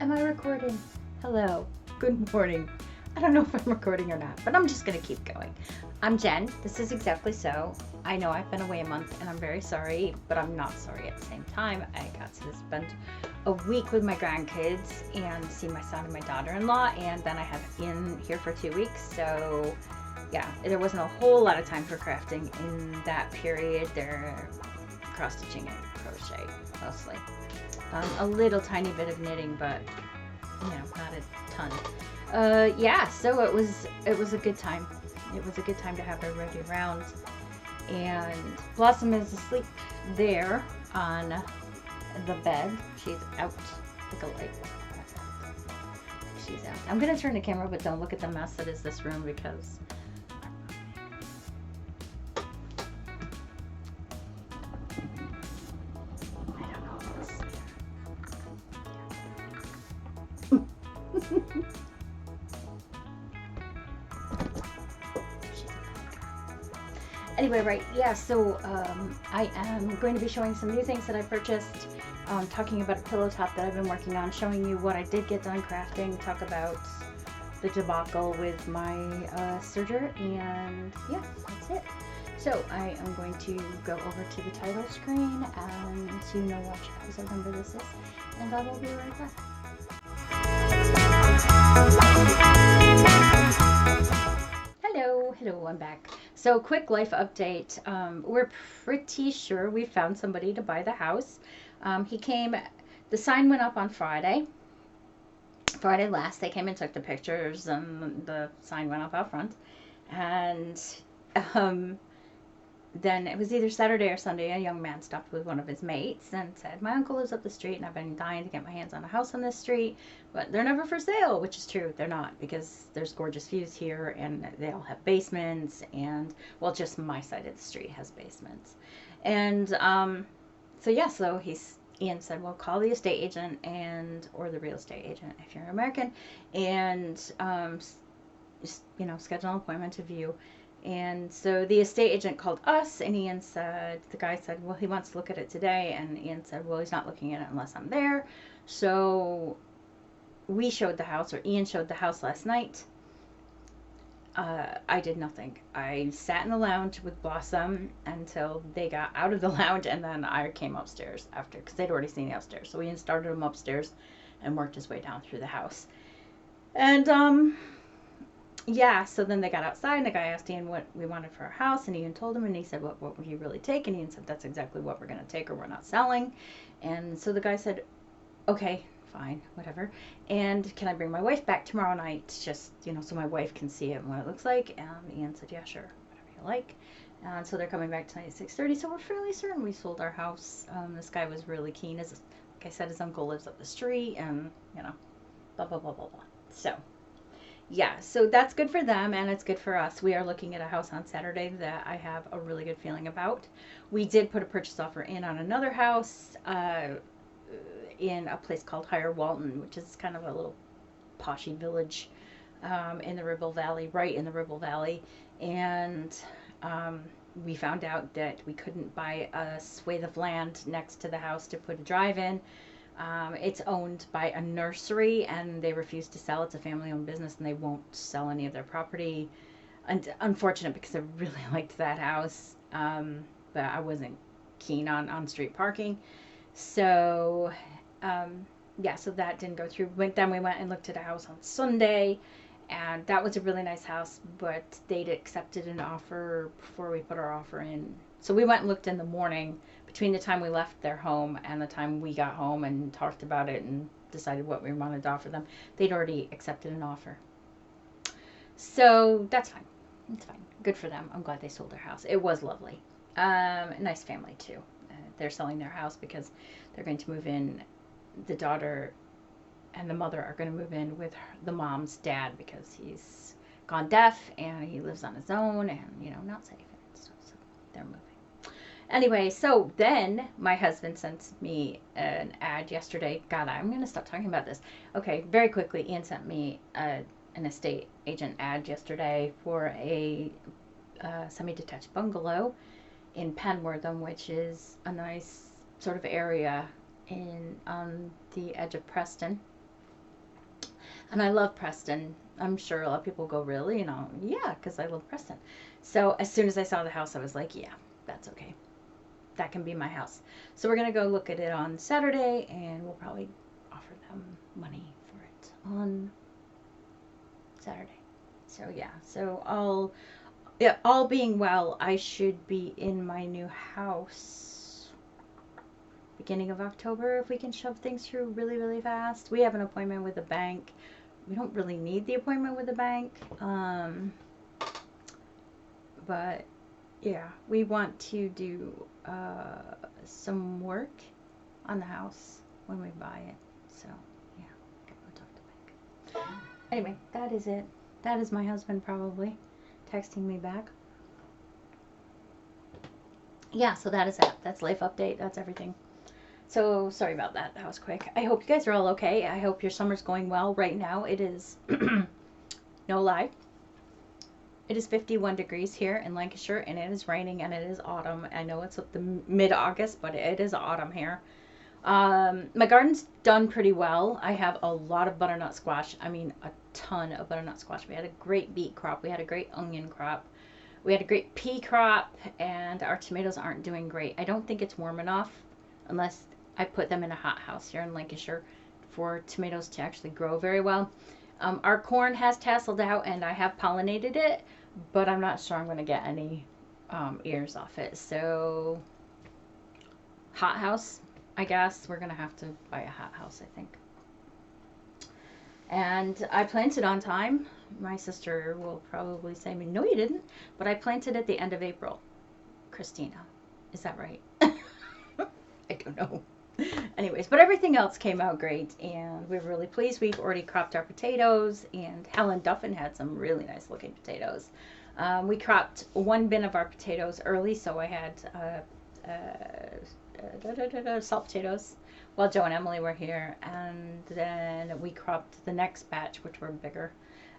Am I recording? Hello. Good morning. I don't know if I'm recording or not, but I'm just going to keep going. I'm Jen. This is Exactly So. I know I've been away a month and I'm very sorry, but I'm not sorry at the same time. I got to spend a week with my grandkids and see my son and my daughter-in-law, and then I have Ian here for 2 weeks. So yeah, there wasn't a whole lot of time for crafting in that period. They're cross-stitching and crochet mostly. A little tiny bit of knitting, but not a ton. Yeah, so it was a good time. It was a good time to have her ready around. And Blossom is asleep there on the bed. She's out like a light. She's out. I'm gonna turn the camera, but don't look at the mess that is this room because I don't know if this. Anyway, right, yeah, so I am going to be showing some new things that I purchased, talking about a pillow top that I've been working on, showing you what I did get done crafting, talk about the debacle with my serger, and yeah, that's it. So I am going to go over to the title screen, and so you know what episode number this is, and I will be right back. Hello, I'm back. So, quick life update. We're pretty sure we found somebody to buy the house. He came, the sign went up on Friday. Friday last, they came and took the pictures, and the sign went up out front. And um, then it was either Saturday or Sunday, a young man stopped with one of his mates and said, my uncle lives up the street and I've been dying to get my hands on a house on this street, but they're never for sale, which is true. They're not, because there's gorgeous views here and they all have basements, and, well, just my side of the street has basements. And so Ian said, well, call the estate agent or the real estate agent if you're American, and schedule an appointment to view. And so the estate agent called us, and the guy said, well, he wants to look at it today. And Ian said, well, he's not looking at it unless I'm there. So Ian showed the house last night. I did nothing. I sat in the lounge with Blossom until they got out of the lounge, and then I came upstairs after, because they'd already seen the upstairs. So Ian started him upstairs and worked his way down through the house. And yeah, so then they got outside, and the guy asked Ian what we wanted for our house, and Ian told him, and he said, what would he really take? And Ian said, that's exactly what we're going to take, or we're not selling. And so the guy said, okay, fine, whatever. And can I bring my wife back tomorrow night, just, so my wife can see it and what it looks like? And Ian said, yeah, sure, whatever you like. And so they're coming back tonight at 6:30, so we're fairly certain we sold our house. This guy was really keen. Like I said, his uncle lives up the street, and, blah, blah, blah, blah, blah. So yeah, so that's good for them, and it's good for us. We are looking at a house on Saturday that I have a really good feeling about. We did put a purchase offer in on another house in a place called Higher Walton, which is kind of a little poshy village in the Ribble Valley, right in the Ribble Valley. And we found out that we couldn't buy a swathe of land next to the house to put a drive in. It's owned by a nursery, and they refuse to sell. It's a family-owned business, and they won't sell any of their property. And unfortunate, because I really liked that house, but I wasn't keen on street parking. So, yeah, so that didn't go through. Then we went and looked at a house on Sunday, and that was a really nice house, but they'd accepted an offer before we put our offer in. So we went and looked in the morning, between the time we left their home and the time we got home and talked about it and decided what we wanted to offer them. They'd already accepted an offer. So that's fine. It's fine. Good for them. I'm glad they sold their house. It was lovely. A nice family, too. They're selling their house because they're going to move in. The daughter and the mother are going to move in with the mom's dad because he's gone deaf and he lives on his own and, not safe and stuff. So they're moving. Anyway, so then my husband sent me an ad yesterday. God, I'm going to stop talking about this. Okay, very quickly, Ian sent me an estate agent ad yesterday for a semi-detached bungalow in Penwortham, which is a nice sort of area on the edge of Preston. And I love Preston. I'm sure a lot of people go, really? You know, yeah, because I love Preston. So as soon as I saw the house, I was like, yeah, that's okay. That can be my house. So we're going to go look at it on Saturday, and we'll probably offer them money for it on Saturday. So yeah, so all being well, I should be in my new house beginning of October if we can shove things through really, really fast. We have an appointment with the bank. We don't really need the appointment with the bank, but yeah, we want to do some work on the house when we buy it. So yeah, gotta go talk to the bank. Anyway, that is it. That is my husband probably texting me back. Yeah, so that is it. That's life update. That's everything. So sorry about that. That was quick. I hope you guys are all okay. I hope your summer's going well. Right now it is, no lie, it is 51 degrees here in Lancashire, and it is raining, and it is autumn. I know it's the mid-August, but it is autumn here. My garden's done pretty well. I have a lot of butternut squash. I mean, a ton of butternut squash. We had a great beet crop. We had a great onion crop. We had a great pea crop, and our tomatoes aren't doing great. I don't think it's warm enough, unless I put them in a hothouse here in Lancashire, for tomatoes to actually grow very well. Our corn has tasseled out, and I have pollinated it, but I'm not sure I'm going to get any ears off it. So, hothouse, I guess. We're going to have to buy a hothouse, I think. And I planted on time. My sister will probably say, no, you didn't. But I planted at the end of April. Christina, is that right? I don't know. Anyways, but everything else came out great, and we're really pleased. We've already cropped our potatoes, and Helen Duffin had some really nice looking potatoes. We cropped one bin of our potatoes early, so I had salt potatoes while Joe and Emily were here, and then we cropped the next batch, which were bigger,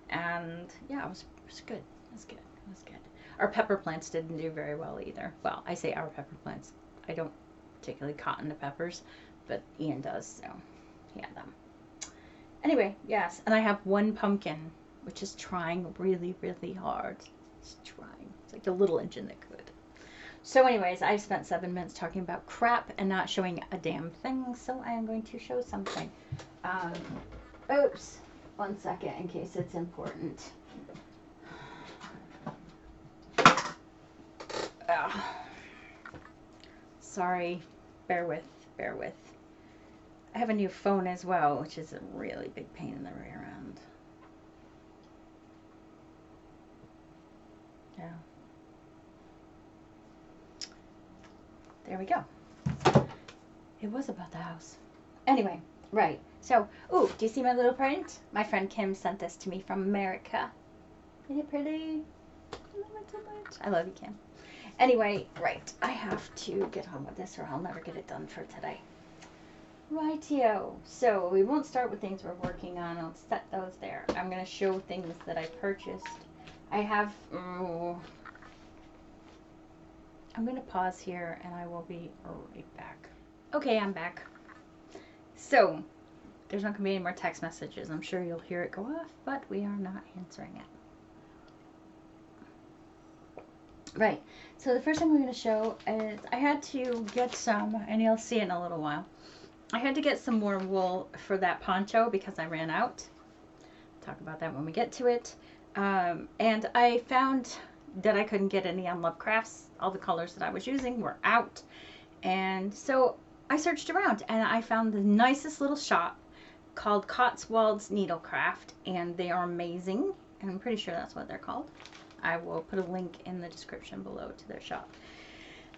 and yeah, it was good. It was good. It was good. Our pepper plants didn't do very well either. Well, I say our pepper plants. I don't particularly cotton to peppers, but Ian does, so he had them. Anyway, yes, and I have one pumpkin, which is trying really, really hard. It's trying. It's like a little engine that could. So anyways, I've spent 7 minutes talking about crap and not showing a damn thing, so I am going to show something. Oops. 1 second, in case it's important. Sorry. Bear with. I have a new phone as well, which is a really big pain in the rear end. Yeah. There we go. It was about the house. Anyway, right. So, ooh, do you see my little print? My friend Kim sent this to me from America. Isn't it pretty? I love it so much. I love you, Kim. Anyway, right. I have to get on with this or I'll never get it done for today. Rightio. So, we won't start with things we're working on. I'll set those there. I'm going to show things that I purchased. I have... I'm going to pause here and I will be right back. Okay, I'm back. So, there's not going to be any more text messages. I'm sure you'll hear it go off, but we are not answering it. Right, so the first thing we're going to show is I had to get some, and you'll see it in a little while. I had to get some more wool for that poncho because I ran out. Talk about that when we get to it. And I found that I couldn't get any on Love Crafts. All the colors that I was using were out. And so I searched around and I found the nicest little shop called Cotswald Needlecraft, and they are amazing. And I'm pretty sure that's what they're called. I will put a link in the description below to their shop.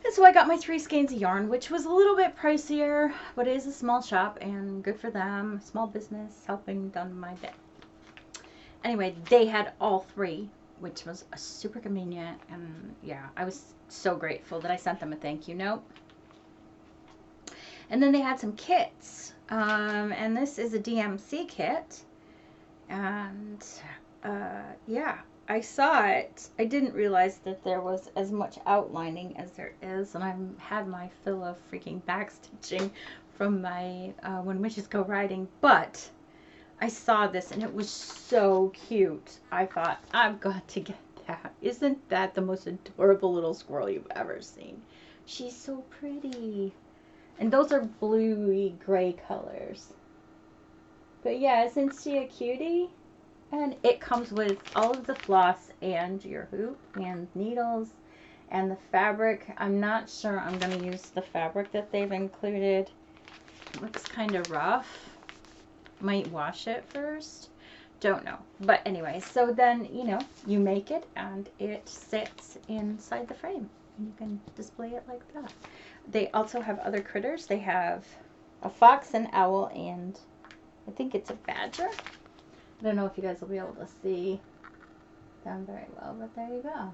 And so I got my 3 skeins of yarn, which was a little bit pricier, but it is a small shop and good for them. Small business, helping done my bit. Anyway, they had all 3, which was super convenient, and yeah, I was so grateful that I sent them a thank you note. And then they had some kits, and this is a DMC kit, and yeah, I saw it. I didn't realize that there was as much outlining as there is, and I've had my fill of freaking backstitching from my When Witches Go Riding, but I saw this and it was so cute. I thought, I've got to get that. Isn't that the most adorable little squirrel you've ever seen? She's so pretty. And those are bluey gray colors. But yeah, isn't she a cutie? And it comes with all of the floss and your hoop and needles and the fabric. I'm not sure I'm going to use the fabric that they've included. It looks kind of rough. Might wash it first. Don't know. But anyway, so then, you know, you make it and it sits inside the frame. And you can display it like that. They also have other critters. They have a fox, an owl, and I think it's a badger. I don't know if you guys will be able to see them very well, but there you go.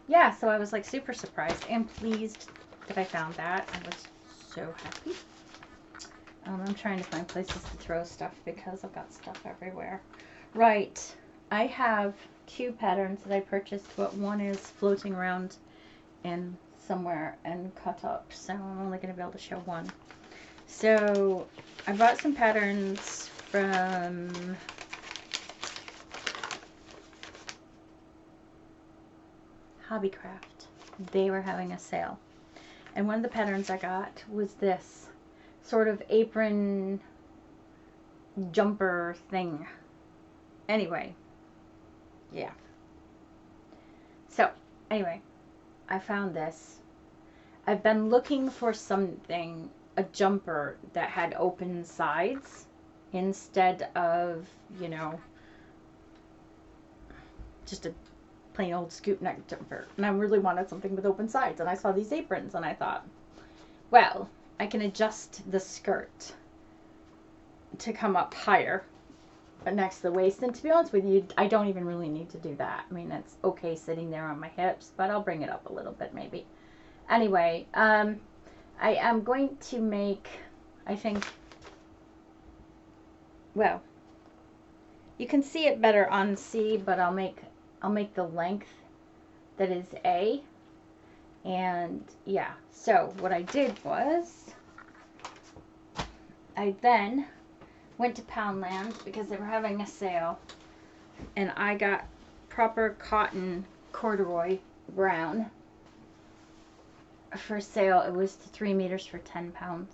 Yeah, so I was like super surprised and pleased that I found that. I was so happy. I'm trying to find places to throw stuff because I've got stuff everywhere. Right, I have 2 patterns that I purchased, but one is floating around in somewhere and cut up, so I'm only going to be able to show one. So I bought some patterns from Hobbycraft. They were having a sale, and one of the patterns I got was this sort of apron jumper thing. Anyway, yeah. So anyway, I found this. I've been looking for something, a jumper that had open sides instead of, you know, just a plain old scoop neck jumper. And I really wanted something with open sides. And I saw these aprons and I thought, well, I can adjust the skirt to come up higher next to the waist. And to be honest with you, I don't even really need to do that. I mean, it's okay sitting there on my hips, but I'll bring it up a little bit maybe. Anyway, I am going to make, I think, well, you can see it better on C, but I'll make the length that is A. And yeah, so what I did was I then went to Poundland because they were having a sale, and I got proper cotton corduroy brown for sale. It was 3 meters for £10.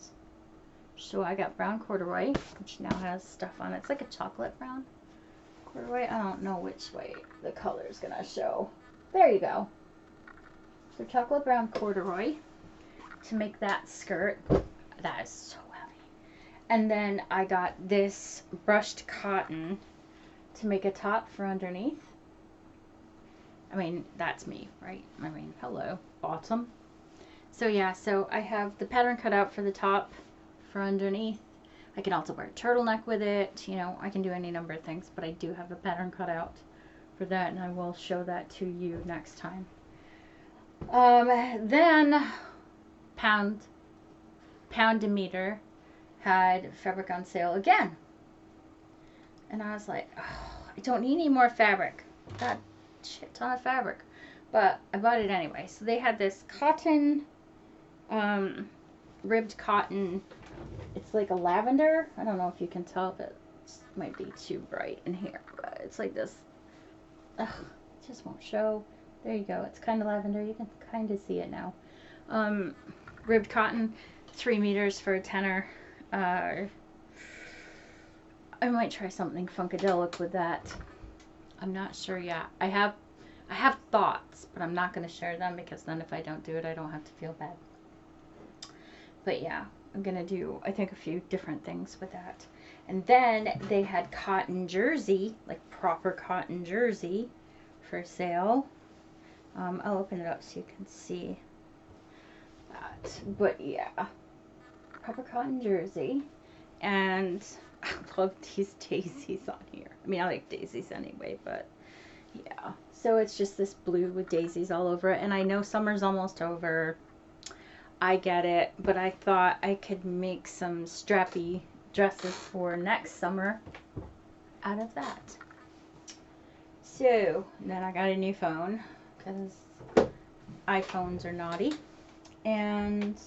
So I got brown corduroy, which now has stuff on it. It's like a chocolate brown corduroy. I don't know which way the color is gonna show. There you go. So chocolate brown corduroy to make that skirt. That is so heavy. And then I got this brushed cotton to make a top for underneath. I mean, that's me, right? I mean, hello, bottom. So yeah, so I have the pattern cut out for the top for underneath. I can also wear a turtleneck with it. You know, I can do any number of things, but I do have a pattern cut out for that, and I will show that to you next time. Then PoundaMetre had fabric on sale again. And I was like, oh, I don't need any more fabric. Got a shit ton of fabric. But I bought it anyway. So they had this cotton, ribbed cotton. It's like a lavender. I don't know if you can tell if it might be too bright in here. But it's like this. Ugh, it just won't show. There you go. It's kind of lavender. You can kind of see it now. Ribbed cotton, 3 meters for a tenner. I might try something funkadelic with that. I'm not sure yet. I have thoughts, but I'm not going to share them because then if I don't do it, I don't have to feel bad. But yeah, I'm going to do, I think, a few different things with that. And then they had cotton jersey, like proper cotton jersey for sale. I'll open it up so you can see that. But yeah, proper cotton jersey. And I love these daisies on here. I mean, I like daisies anyway, but yeah. So it's just this blue with daisies all over it. And I know summer's almost over. I get it. But I thought I could make some strappy dresses for next summer out of that. So then I got a new phone because iPhones are naughty. And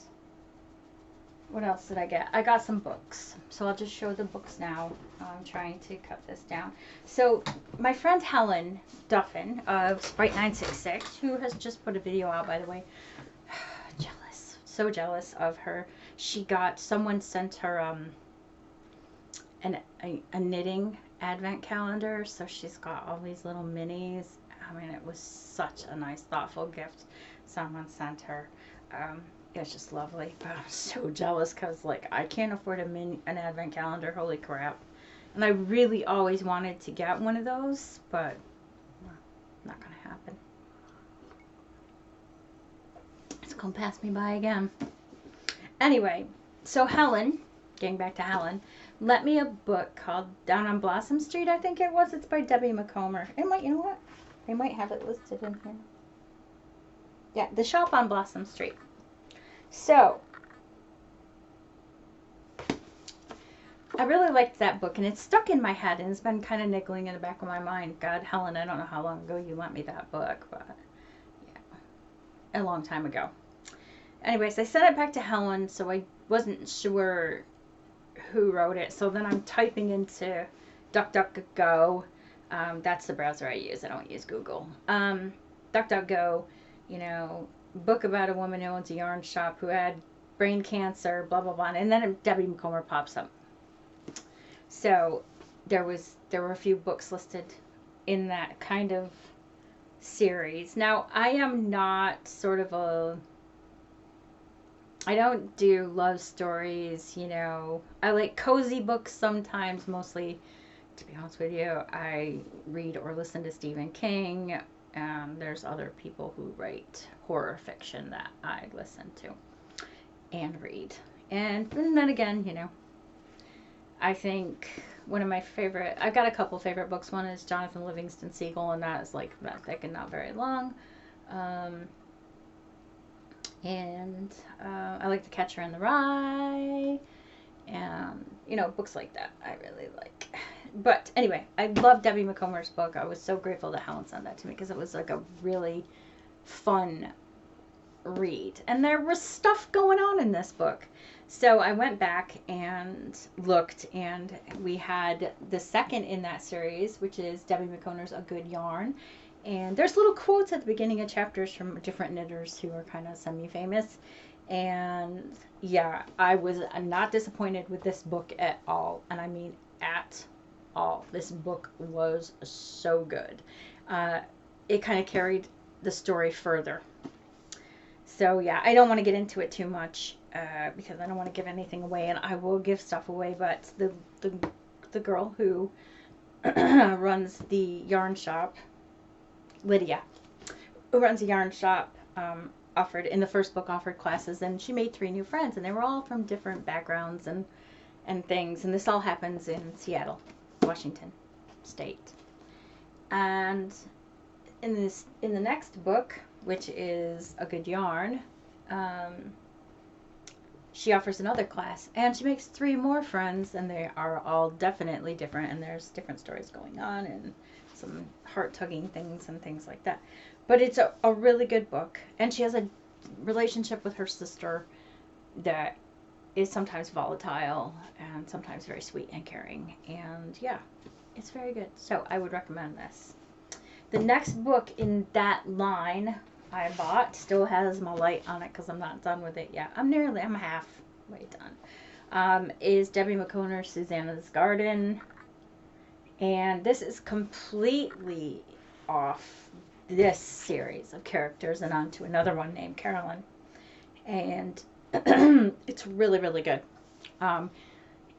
What else did I get? I got some books. So I'll just show the books now. I'm trying to cut this down. So my friend Helen Duffin of Sprite966, who has just put a video out, by the way. Jealous. So jealous of her. Someone sent her a knitting advent calendar. So she's got all these little minis. I mean, it was such a nice, thoughtful gift someone sent her. It was just lovely, but I'm so jealous because, like, I can't afford an advent calendar. Holy crap. And I really always wanted to get one of those, but well, not going to happen. It's going to pass me by again. Anyway, so Helen, getting back to Helen, lent me a book called Down on Blossom Street, I think it was. It's by Debbie McComber. It might, you know what? They might have it listed in here. Yeah, The Shop on Blossom Street. So, I really liked that book, and it's stuck in my head, and it's been kind of niggling in the back of my mind. God, Helen, I don't know how long ago you lent me that book, but yeah, a long time ago. Anyways, I sent it back to Helen, so I wasn't sure who wrote it. So then I'm typing into DuckDuckGo. That's the browser I use. I don't use Google. DuckDuckGo, you know, book about a woman who owns a yarn shop who had brain cancer, blah, blah, blah. And then Debbie McComber pops up. So there were a few books listed in that kind of series. Now, I am not sort of I don't do love stories, you know. I like cozy books sometimes, mostly, to be honest with you. I read or listen to Stephen King, and there's other people who write horror fiction that I listen to and read. And then again, you know, I think one of my favorite, I've got a couple favorite books. One is Jonathan Livingston Seagull, and that is like that thick and not very long. I like The Catcher in the Rye, and, you know, books like that I really like. But anyway, I love Debbie McComber's book. I was so grateful that Helen sent that to me because it was like a really fun read. And there was stuff going on in this book. So I went back and looked, and we had the second in that series, which is Debbie McComber's A Good Yarn. And there's little quotes at the beginning of chapters from different knitters who are kind of semi-famous. And yeah, I was not disappointed with this book at all. And I mean at all. This book was so good. It kind of carried the story further. So yeah, I don't want to get into it too much because I don't want to give anything away, and I will give stuff away. But the girl who runs the yarn shop, Lydia, who runs a yarn shop, offered classes, and she made 3 new friends, and they were all from different backgrounds and things. And this all happens in Seattle, Washington State. And in the next book, which is A Good Yarn, she offers another class, and she makes 3 more friends, and they are all definitely different, and there's different stories going on, and some heart-tugging things and things like that. But it's a really good book, and she has a relationship with her sister that is sometimes volatile and sometimes very sweet and caring, and yeah, it's very good. So I would recommend this. The next book in that line I bought still has my light on it because I'm not done with it yet. I'm halfway done. Is Debbie McComber's Susanna's Garden. And this is completely off this series of characters and onto another one named Carolyn. And it's really, really good.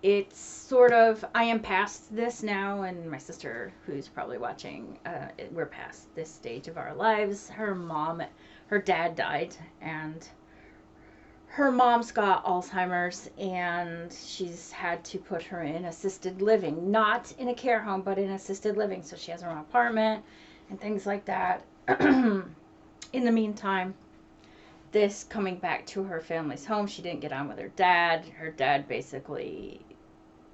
It's sort of, I am past this now, and my sister, who's probably watching, we're past this stage of our lives. Her dad died, and her mom's got Alzheimer's, and she's had to put her in assisted living. Not in a care home, but in assisted living. So she has her own apartment and things like that. In the meantime, this coming back to her family's home, she didn't get on with her dad. Her dad basically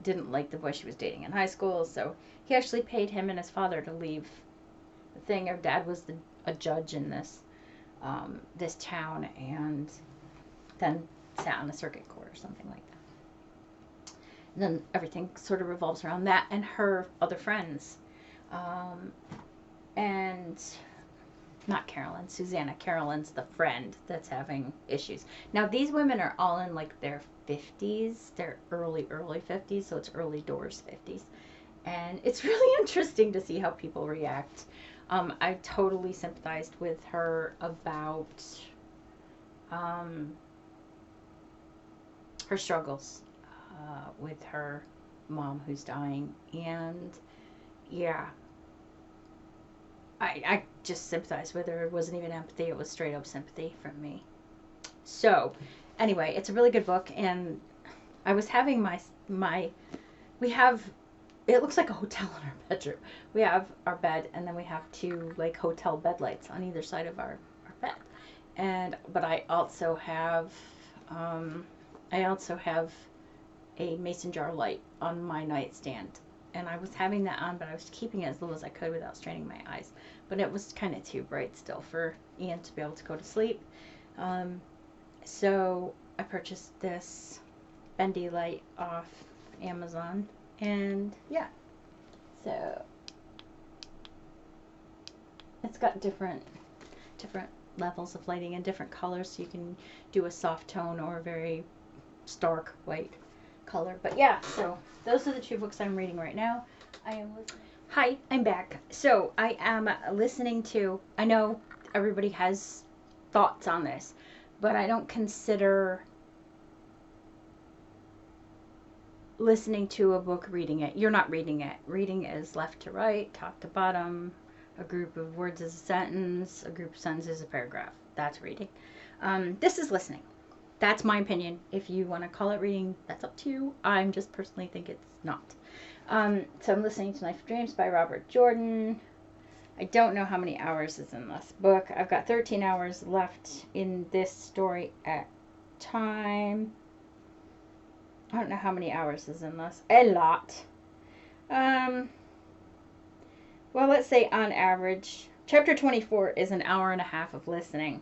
didn't like the boy she was dating in high school, so he actually paid him and his father to leave the thing. Her dad was a judge in this town, and then sat on a circuit court or something like that. And then everything sort of revolves around that and her other friends. And not Carolyn, Susanna. Carolyn's the friend that's having issues. Now, these women are all in like their 50s. They're early 50s, so it's early doors 50s. And it's really interesting to see how people react. I totally sympathized with her about her struggles with her mom who's dying. And yeah, I just sympathized with her. It wasn't even empathy. It was straight up sympathy from me. So anyway, it's a really good book. And I was having we have, it looks like a hotel in our bedroom. We have our bed, and then we have two like hotel bed lights on either side of our bed. But I also have a mason jar light on my nightstand. And I was having that on, but I was keeping it as low as I could without straining my eyes. But it was kind of too bright still for Ian to be able to go to sleep. So I purchased this bendy light off Amazon. And yeah, so it's got different levels of lighting and different colors. So you can do a soft tone or a very stark white color. But yeah, so those are the two books I'm reading right now. Hi, I'm back. So I am listening to, I know everybody has thoughts on this, but I don't consider listening to a book reading it. You're not reading it. Reading is left to right, top to bottom. A group of words is a sentence. A group of sentences is a paragraph. That's reading. This is listening. That's my opinion. If you want to call it reading, that's up to you. I just personally think it's not. So I'm listening to Knife of Dreams by Robert Jordan. I don't know how many hours is in this book. I've got 13 hours left in this story at time. I don't know how many hours is in this. A lot. Well, let's say on average, chapter 24 is an hour and a half of listening.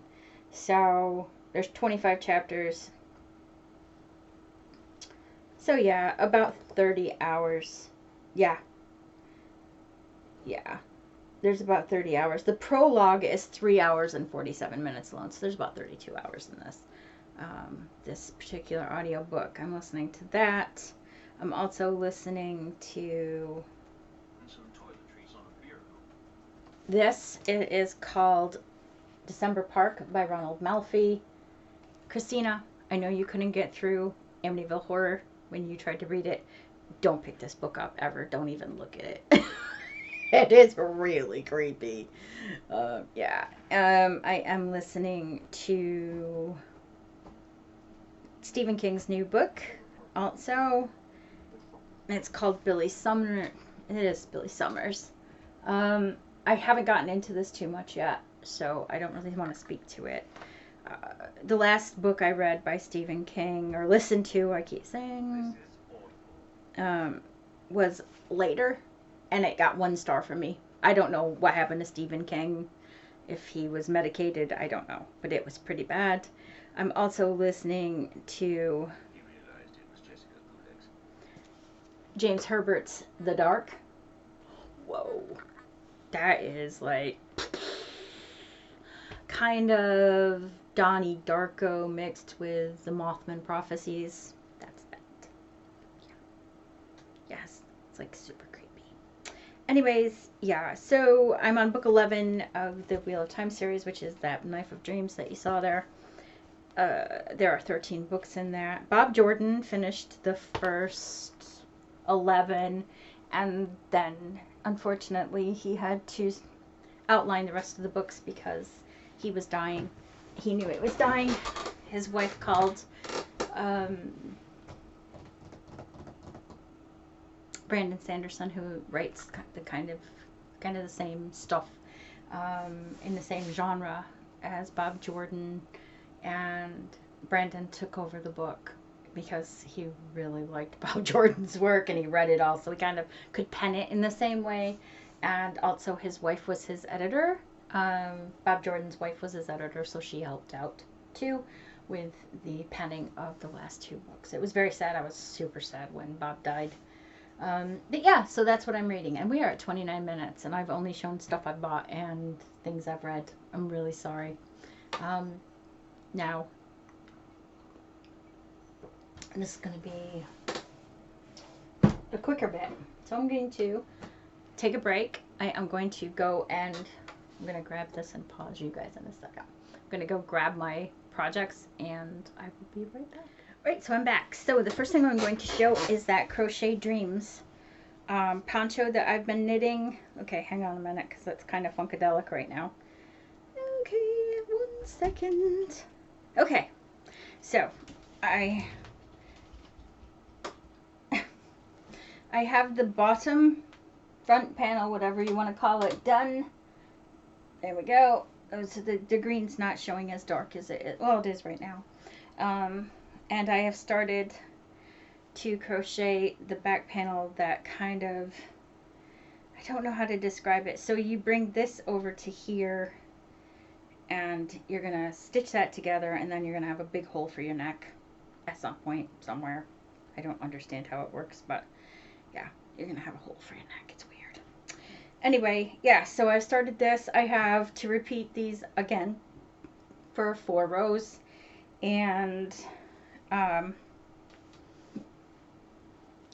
So there's 25 chapters. So yeah, about 30 hours. Yeah. There's about 30 hours. The prologue is 3 hours and 47 minutes long. So there's about 32 hours in this particular audio book. I'm listening to that. I'm also listening to this. It is called December Park by Ronald Malfi. Christina, I know you couldn't get through Amityville Horror when you tried to read it. Don't pick this book up ever. Don't even look at it. It is really creepy. Yeah. I am listening to Stephen King's new book also. It's called Billy Summer. It is Billy Summers. I haven't gotten into this too much yet, so I don't really want to speak to it. The last book I read by Stephen King, or listened to, I keep saying, was Later, and it got 1 star from me. I don't know what happened to Stephen King. If he was medicated, I don't know, but it was pretty bad. I'm also listening to James Herbert's The Dark. Whoa. That is like kind of Donnie Darko mixed with the Mothman prophecies. That's that. Yeah. Yes, it's like super creepy. Anyways, yeah, so I'm on book 11 of the Wheel of Time series, which is that Knife of Dreams that you saw there. There are 13 books in there. Bob Jordan finished the first 11, and then unfortunately he had to outline the rest of the books because he was dying. He knew it was dying. His wife called Brandon Sanderson, who writes the kind of the same stuff in the same genre as Bob Jordan, and Brandon took over the book because he really liked Bob Jordan's work and he read it all, so he kind of could pen it in the same way. And also his wife was his editor. Bob Jordan's wife was his editor, so she helped out too with the penning of the last 2 books. It was very sad. I was super sad when Bob died. But yeah, so that's what I'm reading. And we are at 29 minutes, and I've only shown stuff I've bought and things I've read. I'm really sorry. Now, this is going to be a quicker bit. So I'm going to take a break. I am going to go and I'm going to grab this and pause you guys in a second. I'm going to go grab my projects and I will be right back. Right, so I'm back. So the first thing I'm going to show is that Crochet Dreams poncho that I've been knitting. Okay, hang on a minute because it's kind of funkadelic right now. Okay, 1 second. Okay, so I have the bottom front panel, whatever you want to call it, done. There we go. Oh, so the green's not showing as dark as it is. Well, it is right now. And I have started to crochet the back panel that kind of, I don't know how to describe it. So you bring this over to here and you're going to stitch that together, and then you're going to have a big hole for your neck at some point somewhere. I don't understand how it works, but yeah, you're going to have a hole for your neck. It's weird. Anyway, yeah, so I started this. I have to repeat these again for 4 rows. And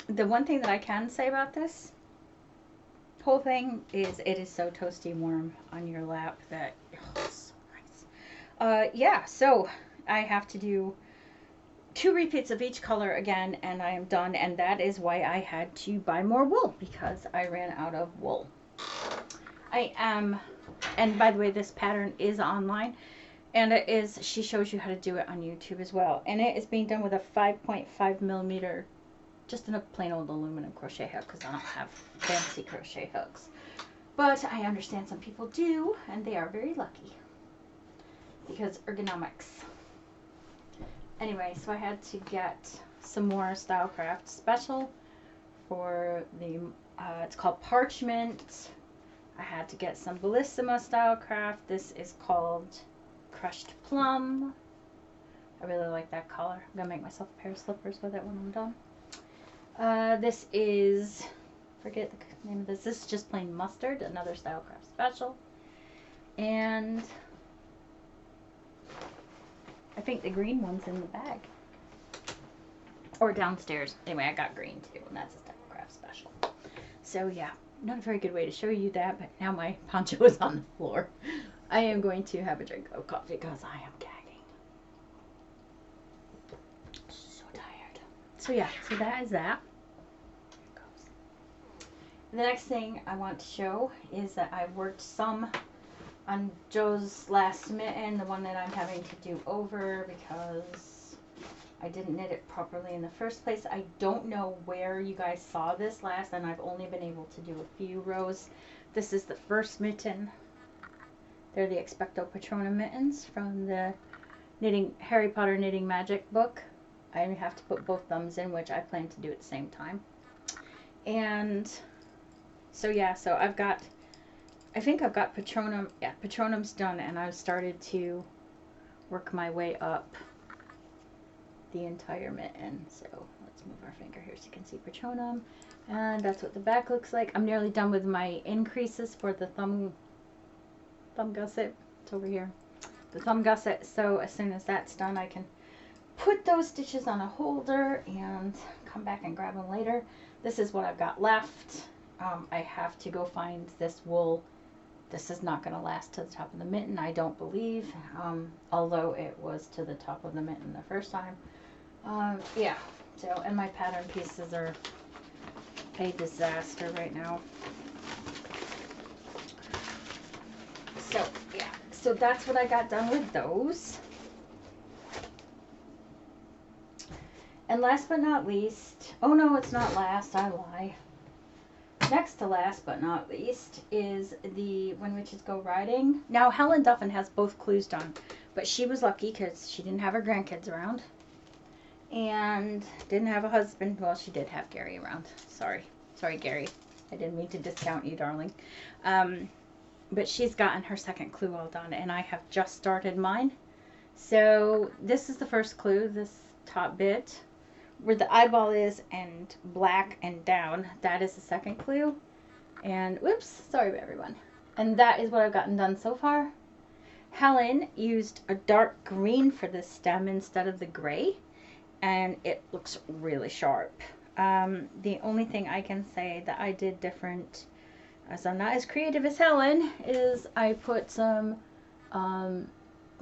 the one thing that I can say about this whole thing is it is so toasty warm on your lap that, oh, it's so nice. Yeah, so I have to do 2 repeats of each color again, and I am done. And that is why I had to buy more wool, because I ran out of wool. I am, and by the way, this pattern is online, and it is, she shows you how to do it on YouTube as well. And it is being done with a 5.5 millimeter, just in a plain old aluminum crochet hook, because I don't have fancy crochet hooks. But I understand some people do, and they are very lucky, because ergonomics. Anyway, so I had to get some more Stylecraft special for the, it's called Parchment. I had to get some Bellissima Stylecraft. This is called Crushed Plum. I really like that color. I'm going to make myself a pair of slippers with it when I'm done. This is, forget the name of this. This is just plain mustard, another Stylecraft special. And I think the green one's in the bag. Or downstairs. Anyway, I got green too, and that's a Stylecraft special. So yeah, not a very good way to show you that, but now my poncho is on the floor. I am going to have a drink of coffee because I am gagging. So tired. So yeah, so that is that. Here it goes. The next thing I want to show is that I've worked some on Joe's last mitten, the one that I'm having to do over because I didn't knit it properly in the first place. I don't know where you guys saw this last, and I've only been able to do a few rows. This is the first mitten. They're the Expecto Patronum mittens from the Harry Potter Knitting Magic book. I have to put both thumbs in, which I plan to do at the same time. And so yeah, so I've got, I think I've got Patronum, yeah, Patronum's done, and I've started to work my way up the entire mitten. So let's move our finger here so you can see Patronum. And that's what the back looks like. I'm nearly done with my increases for the thumb gusset. It's over here. The thumb gusset. So as soon as that's done, I can put those stitches on a holder and come back and grab them later. This is what I've got left. I have to go find this wool. This is not going to last to the top of the mitten, I don't believe, although it was to the top of the mitten the first time. Yeah, so, and my pattern pieces are a disaster right now. So, yeah, so that's what I got done with those. And last but not least, oh no, it's not last, I lie. Next to last but not least is the When Witches Go Riding. Now, Helen Duffin has both clues done, but she was lucky because she didn't have her grandkids around and didn't have a husband. Well, she did have Gary around. Sorry, Gary. I didn't mean to discount you, darling. But she's gotten her second clue all done, and I have just started mine. So this is the first clue, this top bit where the eyeball is and black and down. That is the second clue. And whoops, sorry about everyone. And that is what I've gotten done so far. Helen used a dark green for this stem instead of the gray, and it looks really sharp. The only thing I can say that I did different, as I'm not as creative as Helen, is I put some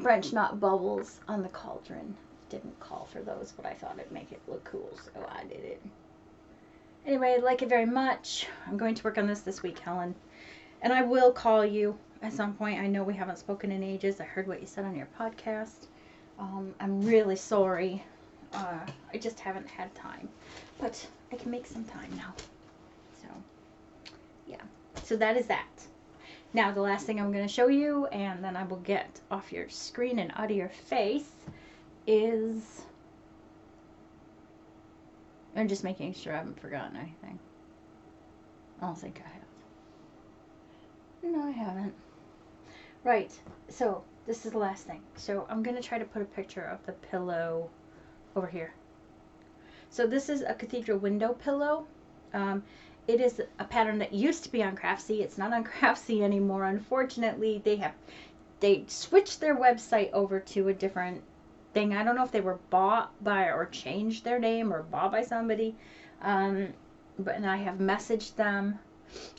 French knot bubbles on the cauldron. Didn't call for those, but I thought it'd make it look cool, so I did it. Anyway, I like it very much. I'm going to work on this week, Helen. And I will call you at some point. I know we haven't spoken in ages. I heard what you said on your podcast. I'm really sorry. I just haven't had time. But I can make some time now. So, yeah. So that is that. Now, the last thing I'm going to show you, and then I will get off your screen and out of your face, is... I'm just making sure I haven't forgotten anything. I don't think I have. No, I haven't. Right, so this is the last thing. So I'm going to try to put a picture of the pillow over here. So this is a cathedral window pillow. It is a pattern that used to be on Craftsy. It's not on Craftsy anymore. Unfortunately, they switched their website over to a different thing. I don't know if they were bought by or changed their name or bought by somebody. But I have messaged them.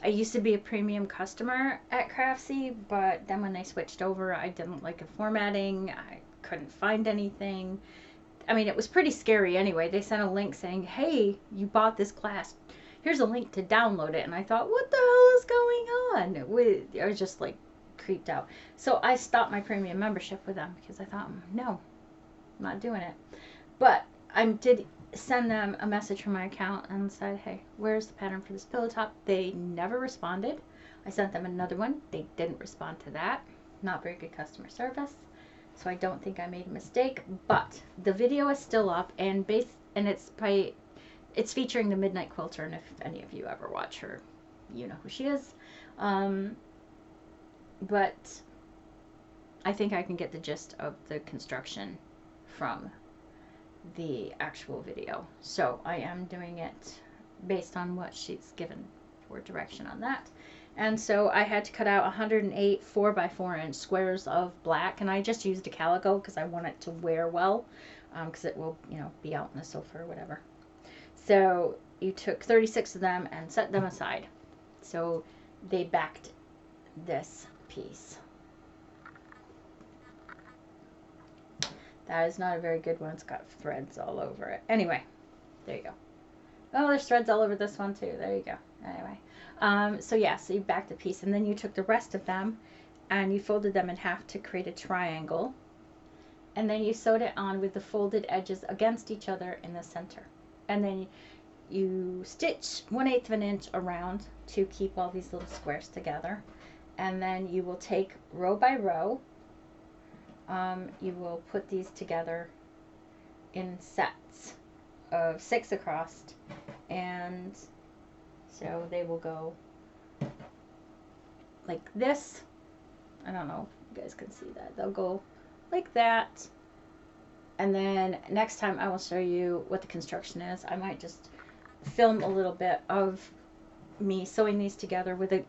I used to be a premium customer at Craftsy, but then when they switched over, I didn't like the formatting. I couldn't find anything. I mean, it was pretty scary anyway. They sent a link saying, hey, you bought this glass. Here's a link to download it. And I thought, what the hell is going on? I was just like creeped out. So I stopped my premium membership with them because I thought, no, I'm not doing it. But I did send them a message from my account and said, hey, where's the pattern for this pillow top? They never responded. I sent them another one. They didn't respond to that. Not very good customer service. So I don't think I made a mistake, but the video is still up, and it's featuring the Midnight Quilter, and if any of you ever watch her, you know who she is. But I think I can get the gist of the construction from the actual video. So I am doing it based on what she's given for direction on that. And so I had to cut out 108 4x4 inch squares of black, and I just used a calico because I want it to wear well, because it will, you know, be out on the sofa or whatever. So you took 36 of them and set them aside. So they backed this piece. That is not a very good one. It's got threads all over it. Anyway, there you go. Oh, there's threads all over this one too. There you go. Anyway. So yeah, so you backed the piece, and then you took the rest of them and you folded them in half to create a triangle, and then you sewed it on with the folded edges against each other in the center, and then you stitch 1/8 of an inch around to keep all these little squares together, and then you will take row by row, you will put these together in sets of 6 across, and so they will go like this. I don't know if you guys can see that. They'll go like that. And then next time I will show you what the construction is. I might just film a little bit of me sewing these together with a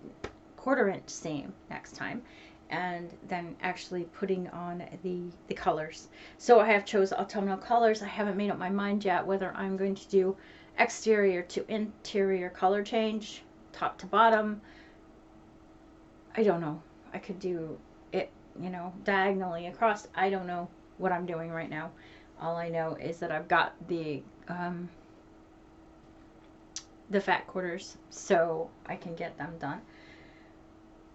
1/4 inch seam next time. And then actually putting on the colors. So I have chose autumnal colors. I haven't made up my mind yet whether I'm going to do exterior to interior color change, top to bottom. I don't know. I could do it, you know, diagonally across. I don't know what I'm doing right now. All I know is that I've got the fat quarters, so I can get them done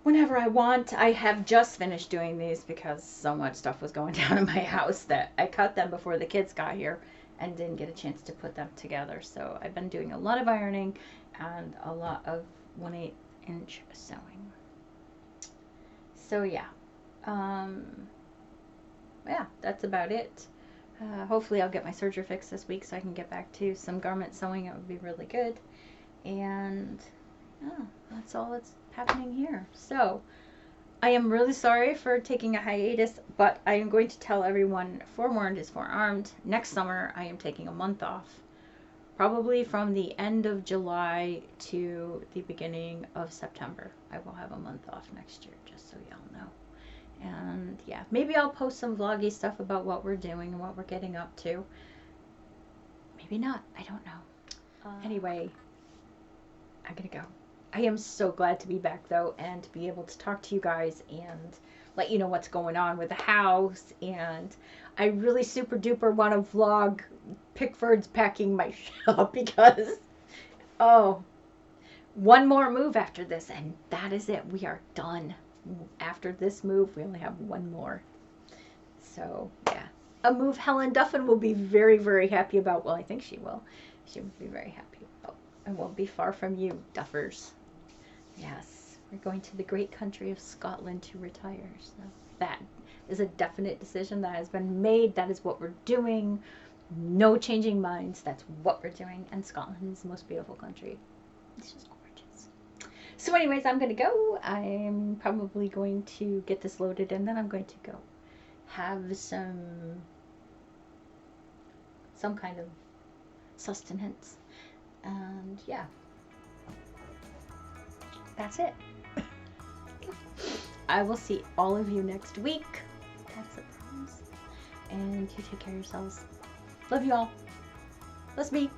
whenever I want. I have just finished doing these because so much stuff was going down in my house that I cut them before the kids got here and didn't get a chance to put them together. So I've been doing a lot of ironing and a lot of 1/8 inch sewing. So yeah, yeah, that's about it. Hopefully I'll get my surgery fixed this week so I can get back to some garment sewing. It would be really good. And yeah, that's all that's happening here. So I am really sorry for taking a hiatus, but I am going to tell everyone, forewarned is forearmed. Next summer, I am taking a month off. Probably from the end of July to the beginning of September. I will have a month off next year, just so y'all know. And yeah, maybe I'll post some vloggy stuff about what we're doing and what we're getting up to. Maybe not. I don't know. Anyway, I'm gonna go. I am so glad to be back though, and to be able to talk to you guys and let you know what's going on with the house. And I really super duper want to vlog Pickford's packing my shop because, oh, one more move after this and that is it. We are done. After this move, we only have one more. So yeah, a move Helen Duffin will be very, very happy about. Well, I think she will. She will be very happy about. And won't be far from you, Duffers. Yes, we're going to the great country of Scotland to retire. So that is a definite decision that has been made. That is what we're doing. No changing minds. That's what we're doing. And Scotland is the most beautiful country. It's just gorgeous. So anyways, I'm going to go. I'm probably going to get this loaded and then I'm going to go have some kind of sustenance. And yeah, that's it. I will see all of you next week. That's a promise. And you take care of yourselves. Love you all. That's me.